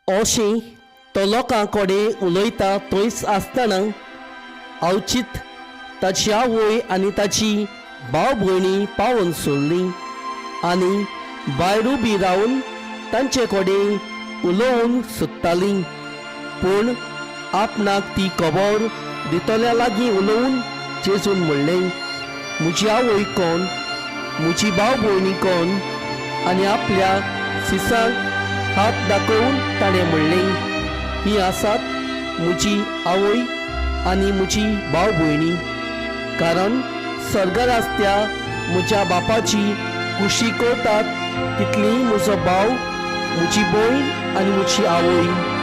अशें तो लोकां कडेन उलयता थंयच आसतना अवचित ताची आवय आनी ताची भाव भयणी पावून सोडली आनी भायर उबी रावन तांचे कडेन उलोवंक सोदताली। पूण आपणाक ती खबर दितल्या लागीं उलोवन जेजून म्हणलें, म्हजी आवय कोण, म्हजी भाव भयणी कोण? आनी आपल्या सिसांक हात दाखोवन ताणें म्हणलें, ही आसात म्हजी आवय आनी म्हजी भाव भयणी, कारण स्वर्गार आसत्या म्हज्या बापाची खुशी करतात तितली म्हजो भाव, म्हजी भयण आनी म्हजी आवय।